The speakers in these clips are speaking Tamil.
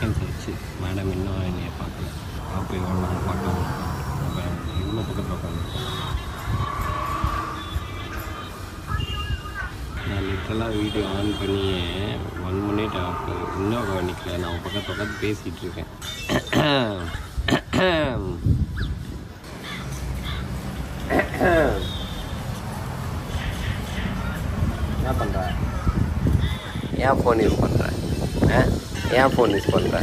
செகண்ட்ஸ் ஆச்சு. மேடம் இன்னும் என்னைய பார்க்கல. பார்ப்போம் எவ்வளோ நாங்கள் பார்க்கலாம். இவ்வளோ பக்கத்தில் உட்காந்துருக்கோம். நான் லிட்டரலாக வீடியோ ஆன் பண்ணி 1 minute ஆகுது. இன்னும் கவனிக்கல. நான் பக்கத்து உட்காந்து பேசிகிட்டு இருக்கேன். என்ன பண்ணுற? ஏன் ஃபோன் யூஸ் பண்ணுற? ஏன் ஃபோன் யூஸ் பண்ணுற?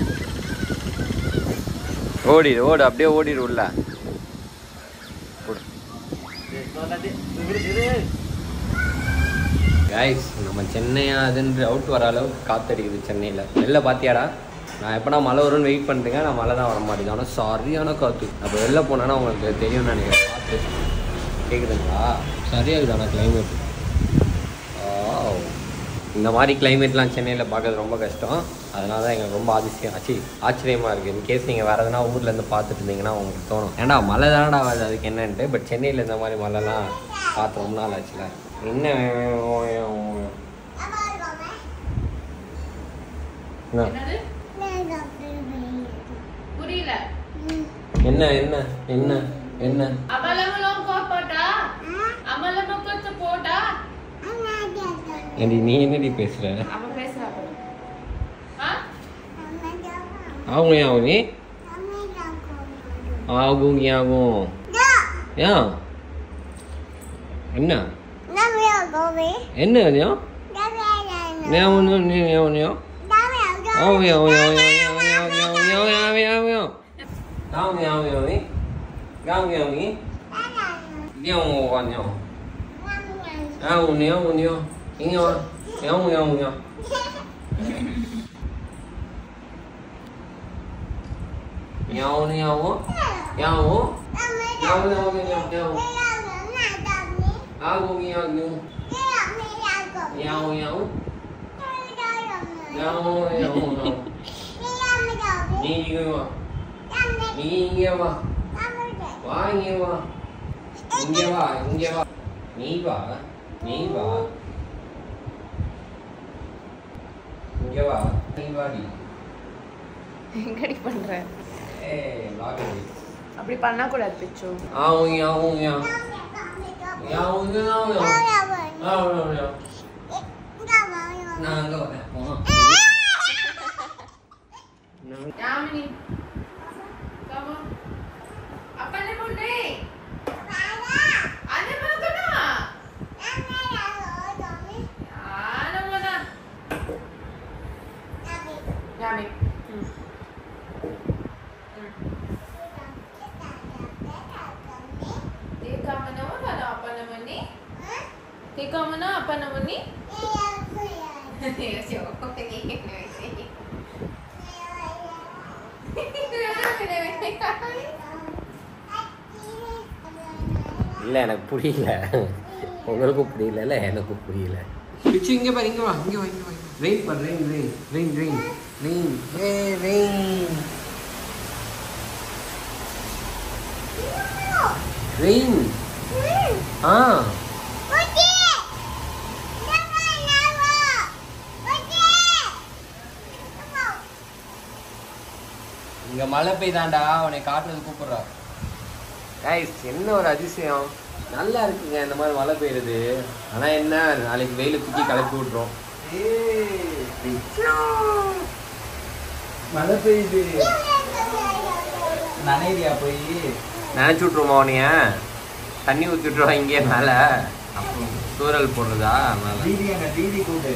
ஓடிடு அப்படியே ஓடிடு உள்ள. கைஸ் நம்ம சென்னையா அதுன்ற அவுட் வர அளவுக்கு காற்றடிக்குது சென்னையில். வெளில பார்த்தியாடா? நான் எப்போனா மழை வரும்னு வெயிட் பண்ணுறேங்க. நான் மழை தான் வர மாட்டேங்குது. ஆனால் சரியான காற்று. அப்போ வெளில போனேன்னா உங்களுக்கு தெரியும்னு நினைக்கிறேன். காற்று கேட்குதுங்களா? சரியாக இருக்குது. ஆனால் கிளைமேட் இந்த மாதிரி கிளைமேட்லாம் சென்னையில் பார்க்கறது ரொம்ப கஷ்டம். அதனால தான் எங்களுக்கு ரொம்ப ஆச்சரியமாக இருக்குது. இன்கேஸ் நீங்கள் வேறு எதனா ஊர்லேருந்து பார்த்துட்டு இருந்தீங்கன்னா உங்களுக்கு தோணும், ஏன்டா மழை தானடா வருது அதுக்கு என்னன்ட்டு. பட் சென்னையில் இந்த மாதிரி மழைலாம் பார்த்து ரொம்ப நாள் ஆச்சுல. என்ன என்ன என்ன என்ன என்ன ஏண்டி நீ என்னடி பேசுற? ஆகும் ஆகும் நீ ஆகும் ஆகும் ஏன் என்ன என்ன அப்படி பண்ணா கூடாது பிச்சு. இல்லை எனக்கு புரியல. உங்களுக்கும் புரியல, எனக்கும் புரியல. பிச்சு இங்கே பாரு, இங்கே வா, இங்கே வா, இங்கே வா. ரெயின் பாரு, rain rain rain rain rain rain rain. இங்க மழை பெய்தாண்டா, உன்னை காட்டுறது கூப்பிடுறா. கைஸ் என்ன ஒரு அதிசயம், நல்லா இருக்குங்க இந்த மாதிரி மழை பெய்யுறது. ஆனா என்ன, நாளைக்கு வெயில தூக்கி கிளப்பி விட்டுரும். மழை பெய்யுது, நனைறியா? போய் நினைச்சு விட்டுருமா உனைய? தண்ணி ஊற்றி விட்டுருவா இங்கே மேல, தூரல் போடுறதா? தீதி கூட்டு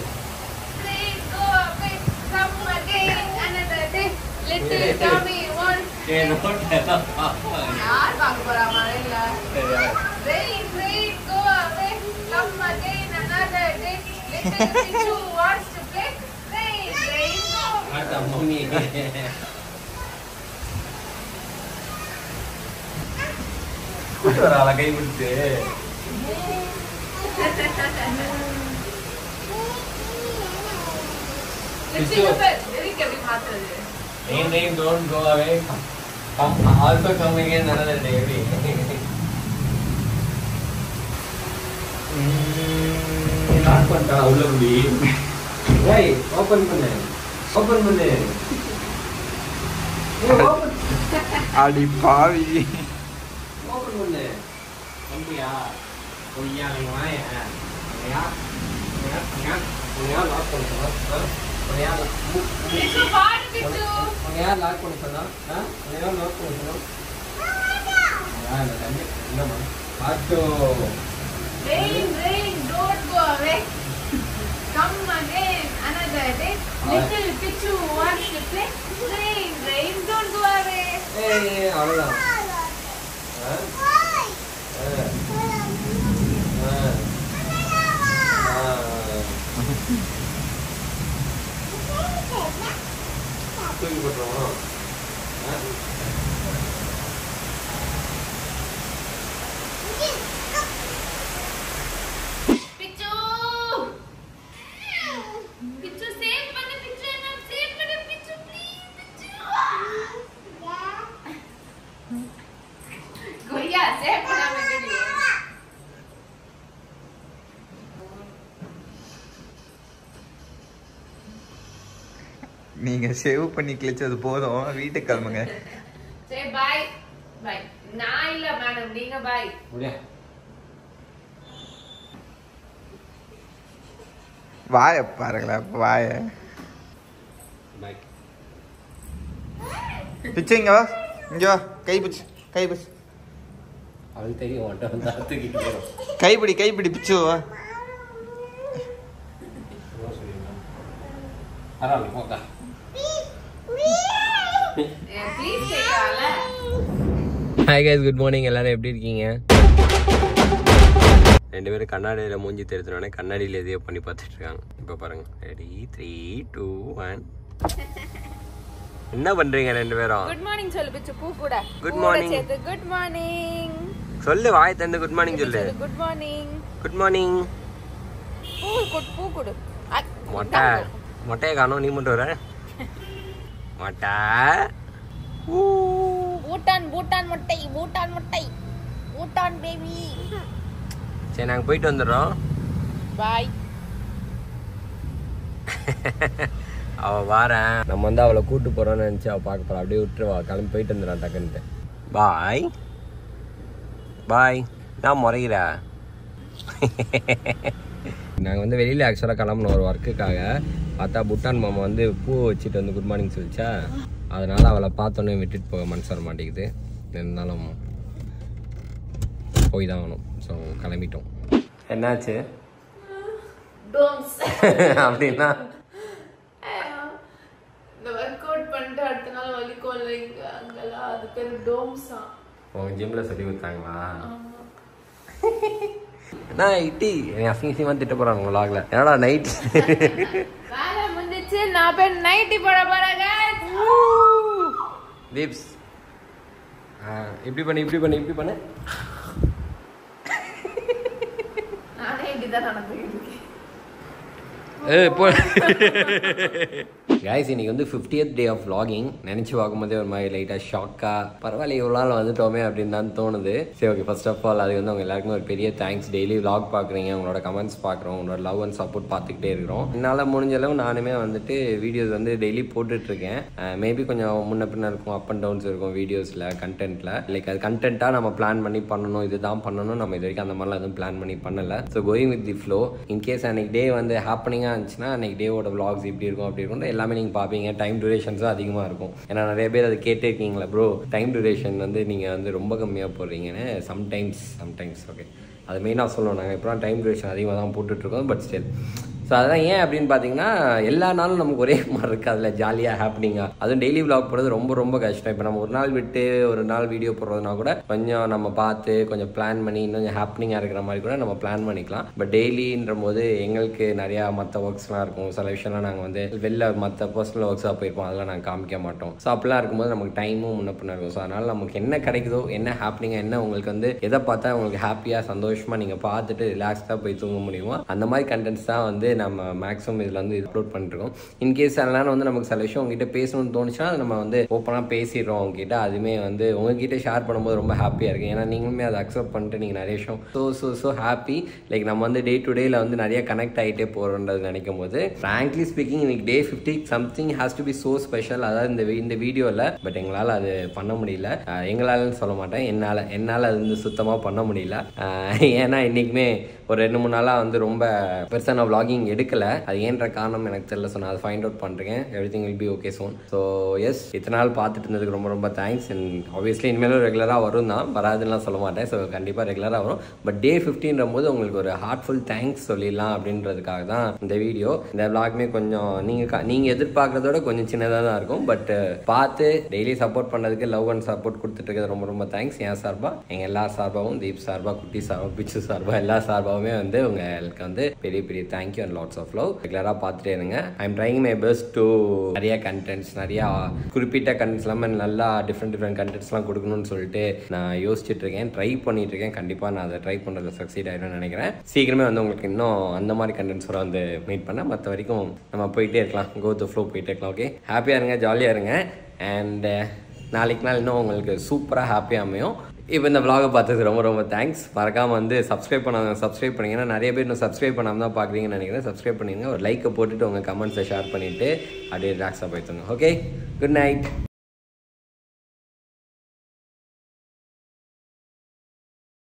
கூட்டுறாளா கை விட்டு? Rain, don't go away. Come, also come again another day. Lock பண்ணிட்டா உள்ள போய். Hey, open பண்ணு. Open பண்ணு. அடி பாவி ஓப்பன் பண்ணு அப்படியா பொய்யா நீங்கள் வாங்க லாக் பண்ண சொன்னா யார் லாக் பண்ண சொன்னா லாக் பண்ண சொன்னா தண்ணி இல்லைம்மா auto Rain, don't go away. Come again, another day. Little Pichu wants to play. Rain, don't go away. அவ்வளோதான் தூக்கி போட்டுருவோம் நீங்க சேவ் பண்ணி கிழிச்சது போதும் வீட்டுக்கு கிளம்புங்க Say bye. Bye. நான் இல்ல மேடம் நீங்க bye. முடியா வாய பாருங்களேன் வாய பாய் பிச்சு இங்க வா இங்க வா கை பிச்சு அவளுக்கு தெரியும் உன்ட்ட வந்து தூக்கிட்டு போயிடும் கைப்பிடி பிச்சு வா பரவாயில்ல போக்கா Please take all. Hi guys good morning எல்லாரும் எப்படி இருக்கீங்க ரெண்டு பேரும் கண்ணாடியில் மூஞ்சி தெரிஞ்சோடனே கண்ணாடியில் எதையோ பண்ணி பார்த்துட்டு இருக்காங்க இப்போ பாருங்க ரெடி 3 2 1 என்ன பண்றீங்க ரெண்டு பேரும் Good morning சொல்லு பிச்சு பூ கூட Good morning. Good morning. சொல்லு வாய் தந்து குட் மார்னிங் சொல்லு Good morning. குட் மார்னிங் பூ கொடு மொட்டையை காணோம் நீ மட்டும் வர மொட்டை பூட்டான் மொட்டை பூட்டான் பேபி சரி நாங்கள் போயிட்டு வந்துடுறோம் பாய் அவள் வாரேன் நம்ம வந்து அவளை கூட்டு போகிறோன்னு நினச்சி அவள் பார்க்க போகிறோம் அப்படியே விட்டுருவா கிளம்பி போயிட்டு வந்துடுறான் டக்குன்ட்டு பாய் நான் முறைகிற நாங்கள் வந்து வெளியில் ஆக்சுவலாக கிளம்புனோம் ஒரு ஒர்க்குக்காக பார்த்தா புட்டான் மாமா வந்து பூ வச்சுட்டு வந்து குட் மார்னிங் சொல்லிச்சா அதனால் அவளை பார்த்தோன்னே விட்டுட்டு போக மனசு வர மாட்டேங்குது இருந்தாலும் போய் தான் ஆகணும் ஸோ கிளம்பிட்டோம் என்னாச்சு அப்படின்னா இந்த ஒர்க் அவுட் பண்ணிட்டு அடுத்த நாள் வலிக்கும் இல்லைங்க அங்கெல்லாம் அது பேர் டோம்ஸா உங்கள் ஜிம்மில் சொல்லி கொடுத்தாங்களா நான் இட்டி அசிங்கமாக திட்ட போகிறாங்க உங்கள் லாகில் என்னடா நைட் வேலை முடிஞ்சிச்சு நான் போய் நைட்டி போட போறேங்க தீப்ஸ் இப்படி பண்ணு நானே இப்படிதான் நடந்துக்கிட்டு இருக்கேன் போ கைஸ் இன்னைக்கு வந்து 50th டே ஆஃப் vlogging நினச்சி பார்க்கும்போதே ஒரு மாதிரி லைட்டாக ஷாக்காக பரவாயில்ல இவ்வளோ நாள் வந்துட்டோமே அப்படின்னு தான் தோணுது சரி ஓகே ஃபர்ஸ்ட் ஆஃப் ஆல் அது வந்து அவங்க எல்லாருக்குமே ஒரு பெரிய தேங்க்ஸ் டெய்லி vlog பார்க்குறீங்க உங்களோட கமெண்ட்ஸ் பார்க்குறோம் உங்களோட லவ் அண்ட் சப்போர்ட் பார்த்துக்கிட்டே இருக்கிறோம் என்னால் முடிஞ்ச அளவு நானுமே வந்துட்டு வீடியோஸ் வந்து டெய்லி போட்டுட்ருக்கேன் மேபி கொஞ்சம் முன்ன பின்ன இருக்கும் அப் அண்ட் டவுன்ஸ் இருக்கும் வீடியோஸில் கண்டென்ட்டில் லைக் அது கண்டென்ட்டாக நம்ம பிளான் பண்ணி பண்ணணும் இதுதான் பண்ணணும் நம்ம இது வரைக்கும் அந்த மாதிரிலாம் எதுவும் பிளான் பண்ணி பண்ணலை so going with the flow in case அன்னைக்கு டே வந்து ஹாப்பனிங்காக இருந்துச்சுன்னா அன்னைக்கு டேவோட vlogs இப்படி இருக்கும் அப்படி இருக்கும் எல்லாமே நீங்கள் பார்ப்பீங்க டைம் டியூரேஷன்ஸும் அதிகமாக இருக்கும் ஏன்னா நிறைய பேர் அது கேட்டே இருக்கீங்களா ப்ரோ டைம் டியூரேஷன் வந்து நீங்கள் வந்து ரொம்ப கம்மியாக போடுறீங்கன்னு சம்டைம்ஸ் ஓகே அது மெயினாக சொல்லணும் நாங்கள் இப்போ டைம் டியூரேஷன் அதிகமாக தான் போட்டுட்ருக்கோம் பட் ஸ்டில் ஸோ அதெல்லாம் ஏன் அப்படின்னு பார்த்தீங்கன்னா எல்லா நாளும் நமக்கு ஒரே மாதிரி இருக்குது அதில் ஜாலியாக ஹாப்பனிங்காக அதுவும் டெய்லி vlog போடுறது ரொம்ப ரொம்ப கஷ்டம் இப்போ நம்ம ஒரு நாள் விட்டு ஒரு நாள் வீடியோ போடுறதுனா கூட கொஞ்சம் நம்ம பார்த்து கொஞ்சம் பிளான் பண்ணி இன்னும் கொஞ்சம் ஹாப்பனிங்காக இருக்கிற மாதிரி கூட நம்ம பிளான் பண்ணிக்கலாம் பட் டெய்லின்ற போது எங்களுக்கு நிறையா மற்ற ஒர்க்ஸ்லாம் இருக்கும் சில விஷயம்லாம் நாங்கள் வந்து வெளில மற்ற பர்சனல் ஒர்க்ஸாக போயிருப்போம் அதெல்லாம் நாங்கள் காமிக்க மாட்டோம் ஸோ அப்படிலாம் இருக்கும்போது நமக்கு டைமும் முன்ன பின்ன இருக்கும் ஸோ அதனால் நமக்கு என்ன கிடைக்குதோ என்ன ஹாப்பனிங்காக என்ன உங்களுக்கு வந்து எதை பார்த்தா உங்களுக்கு ஹாப்பியாக சந்தோஷமாக நீங்கள் பார்த்துட்டு ரிலாக்ஸ்டாக போய் தூங்க முடியுமோ அந்த மாதிரி கண்டென்ட்ஸ் தான் வந்து நம்ம மேக்ஸிமம் இதில் வந்து அப்லோட் பண்ணிருக்கோம். இன்கேஸ் அதனால வந்து நமக்கு சில விஷயம் உங்ககிட்ட பேசணும்னு தோணுச்சுன்னா நம்ம வந்து ஓப்பனாக பேசிடுறோம் உங்ககிட்ட. அதுவுமே வந்து உங்ககிட்ட ஷேர் பண்ணும்போது ரொம்ப ஹாப்பியாக இருக்குது. ஏன்னா நீங்களுமே அதை அக்செப்ட் பண்ணிட்டு நீங்கள் நிறைய விஷயம் ஸோ ஹாப்பி. லைக் நம்ம வந்து டே டு டேல வந்து நிறைய கனெக்ட் ஆகிட்டே போகிறோன்றது நினைக்கும் போது ஃப்ராங்க்லி ஸ்பீக்கிங் இன்னைக்கு day 50 something has to be so special. அதாவது இந்த வீடியோவில் பட் எங்களால் அது பண்ண முடியல. எங்களாலன்னு சொல்ல மாட்டேன், என்னால் அது வந்து சுத்தமாக பண்ண முடியல. ஏன்னா இன்றைக்குமே ஒரு 2-3 நாளாக வந்து ரொம்ப பெருசாக நான் vlogging எடுக்கலை. அது ஏன்ற காரணம் எனக்கு தெரியல. ஸோ நான் அதை ஃபைண்ட் அவுட் பண்ணுறேன். Everything will be okay soon. So yes, இத்தனை நாள் பார்த்துட்டு இருந்ததுக்கு ரொம்ப ரொம்ப தேங்க்ஸ். அண்ட் ஆப்வியஸ்லி இனிமேலும் ரெகுலராக வரும் தான், வராதுலாம் சொல்ல மாட்டேன். ஸோ கண்டிப்பாக ரெகுலராக வரும். பட் டே 15 போது உங்களுக்கு ஒரு ஹார்ட்ஃபுல் தேங்க்ஸ் சொல்லிடலாம் அப்படின்றதுக்காக தான் இந்த வீடியோ. இந்த vlogமே கொஞ்சம் நீங்கள் எதிர்பார்க்குறதோட கொஞ்சம் சின்னதாக தான் இருக்கும். பட் பார்த்து டெய்லி சப்போர்ட் பண்ணதுக்கு லவ் அண்ட் சப்போர்ட் கொடுத்துட்டு இருக்கிறது ரொம்ப ரொம்ப தேங்க்ஸ். என் சார்பாக, எங்கள் எல்லார் சார்பாகவும், தீப் சார்பாக, குட்டி சார்பாக, பிச்சு சார்பாக, எல்லா சார்பாகவுமே வந்து உங்களுக்கு வந்து பெரிய பெரிய thank you and lots of love. ரெகுலராக பார்த்துட்டே இருங்க. I am trying my best to நிறைய கண்டென்ட்ஸ், நிறையா குறிப்பிட்ட கண்டென்ட்ஸ் இல்லாமல் நல்லா டிஃப்ரெண்ட் கண்டென்ட்ஸ்லாம் கொடுக்கணும்னு சொல்லிட்டு நான் யோசிச்சுட்டு இருக்கேன், ட்ரை பண்ணிட்டு இருக்கேன். கண்டிப்பாக நான் அதை ட்ரை பண்ணுறதுல சக்சீட் ஆகிடும்னு நினைக்கிறேன். சீக்கிரமே வந்து உங்களுக்கு இன்னும் அந்த மாதிரி கண்டென்ட்ஸோட வந்து மீட் பண்ண. மற்ற வரைக்கும் நம்ம போயிட்டே இருக்கலாம், கோ டு ஃப்ளோ போயிட்டே இருக்கலாம். ஓகே, ஹாப்பியாக இருங்க, ஜாலியாக இருங்க. அண்ட் நாளைக்கு நாள் இன்னும் உங்களுக்கு சூப்பராக ஹாப்பியாக அமையும். இப்போ இந்த vlog பார்த்தது ரொம்ப ரொம்ப தேங்க்ஸ். மறக்காமல் வந்து சப்ஸ்கிரைப் பண்ணிங்கன்னா நிறைய பேர் இன்னும் சப்ஸ்கிரைப் பண்ணாமல் தான் பார்க்குறீங்கன்னு நினைக்கிறேன். சப்ஸ்கிரைப் பண்ணிடுங்க, ஒரு லைக்கை போட்டுட்டு உங்கள் கமெண்ட்ஸை ஷேர் பண்ணிவிட்டு அப்படியே ரிலாக்ஸாக போய்த்துங்க. Okay, good night.